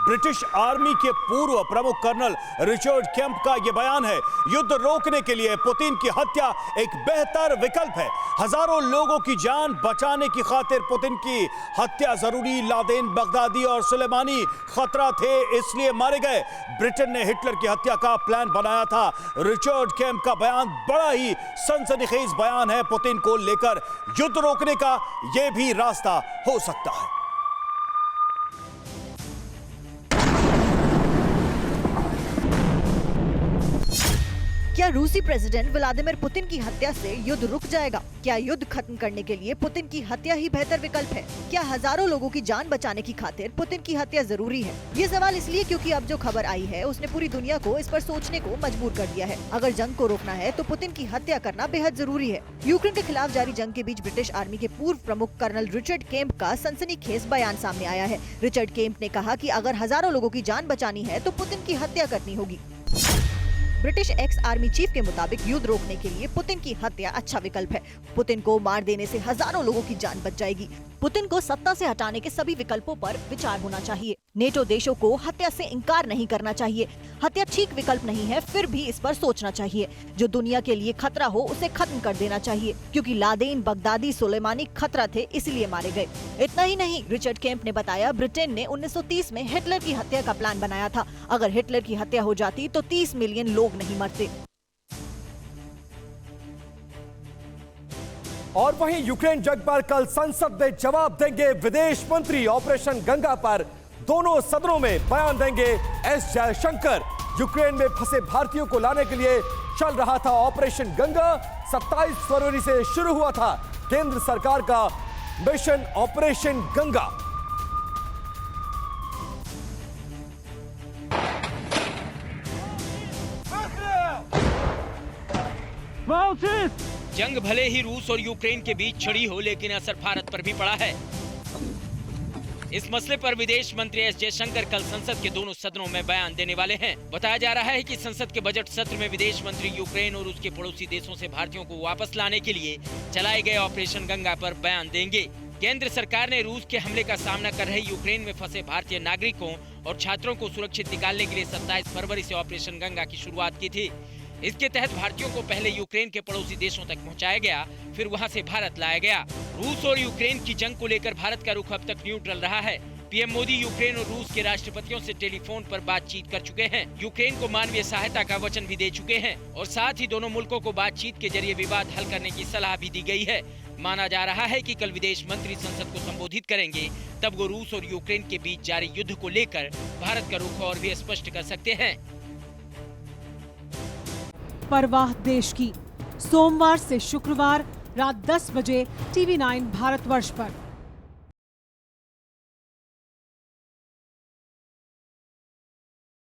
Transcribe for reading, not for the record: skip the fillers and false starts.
British army के पूर्व प्रमुख कर्नल रिचर्ड केम्प का यह बयान है। युद्ध रोकने के लिए पुतिन की हत्या एक बेहतर विकल्प है। हजारों लोगों की जान बचाने की खातिर पुतिन की हत्या जरूरी। लादेन, बगदादी और सुलेमानी खतरा थे, इसलिए मारे गए। ब्रिटेन ने हिटलर की हत्या का प्लान बनाया था। रिचर्ड केम्प का बयान बड़ा ही सनसनीखेज बयान है। पुतिन को लेकर युद्ध रोकने का यह भी रास्ता हो सकता है। क्या रूसी प्रेसिडेंट व्लादिमीर पुतिन की हत्या से युद्ध रुक जाएगा? क्या युद्ध खत्म करने के लिए पुतिन की हत्या ही बेहतर विकल्प है? क्या हजारों लोगों की जान बचाने की खातिर पुतिन की हत्या जरूरी है? ये सवाल इसलिए क्योंकि अब जो खबर आई है उसने पूरी दुनिया को इस पर सोचने को मजबूर कर दिया है। अगर जंग को रोकना है तो पुतिन की हत्या करना बेहद जरूरी है। यूक्रेन के खिलाफ जारी जंग के बीच ब्रिटिश आर्मी के पूर्व प्रमुख कर्नल रिचर्ड केम्प का सनसनीखेज बयान सामने आया है। रिचर्ड केम्प ने कहा कि अगर हजारों लोगों की जान बचानी है तो पुतिन की हत्या करनी होगी। ब्रिटिश एक्स आर्मी चीफ के मुताबिक युद्ध रोकने के लिए पुतिन की हत्या अच्छा विकल्प है। पुतिन को मार देने से हजारों लोगों की जान बच जाएगी। पुतिन को सत्ता से हटाने के सभी विकल्पों पर विचार होना चाहिए। नेटो देशों को हत्या से इनकार नहीं करना चाहिए। हत्या ठीक विकल्प नहीं है, फिर भी इस पर सोचना चाहिए। जो दुनिया के लिए खतरा हो उसे खत्म कर देना चाहिए, क्योंकि लादेन, बगदादी, सुलेमानी खतरा थे, इसलिए मारे गए। इतना ही नहीं, रिचर्ड केम्प ने बताया, ब्रिटेन ने 1930 में हिटलर की हत्या का प्लान बनाया था। अगर हिटलर की हत्या हो जाती तो 30 मिलियन लोग नहीं मरते। और वहीं यूक्रेन जंग पर कल संसद में जवाब देंगे विदेश मंत्री। ऑपरेशन गंगा पर दोनों सदनों में बयान देंगे एस जयशंकर। यूक्रेन में फंसे भारतीयों को लाने के लिए चल रहा था ऑपरेशन गंगा। 27 फरवरी से शुरू हुआ था केंद्र सरकार का मिशन ऑपरेशन गंगा। जंग भले ही रूस और यूक्रेन के बीच छिड़ी हो, लेकिन असर भारत पर भी पड़ा है। इस मसले पर विदेश मंत्री एस जयशंकर कल संसद के दोनों सदनों में बयान देने वाले हैं। बताया जा रहा है कि संसद के बजट सत्र में विदेश मंत्री यूक्रेन और उसके पड़ोसी देशों से भारतीयों को वापस लाने के लिए चलाए गए ऑपरेशन गंगा पर बयान देंगे। केंद्र सरकार ने रूस के हमले का सामना कर रहे यूक्रेन में फंसे भारतीय नागरिकों और छात्रों को सुरक्षित निकालने के लिए 27 फरवरी से ऑपरेशन गंगा की शुरुआत की थी। इसके तहत भारतीयों को पहले यूक्रेन के पड़ोसी देशों तक पहुंचाया गया, फिर वहां से भारत लाया गया। रूस और यूक्रेन की जंग को लेकर भारत का रुख अब तक न्यूट्रल रहा है। पीएम मोदी यूक्रेन और रूस के राष्ट्रपतियों से टेलीफोन पर बातचीत कर चुके हैं। यूक्रेन को मानवीय सहायता का वचन भी दे चुके हैं और साथ ही दोनों मुल्कों को बातचीत के जरिए विवाद हल करने की सलाह भी दी गई है। माना जा रहा है कि कल विदेश मंत्री संसद को संबोधित करेंगे, तब वो रूस और यूक्रेन के बीच जारी युद्ध को लेकर भारत का रुख और भी स्पष्ट कर सकते हैं। परवाह देश की, सोमवार से शुक्रवार रात 10 बजे TV9 भारतवर्ष पर।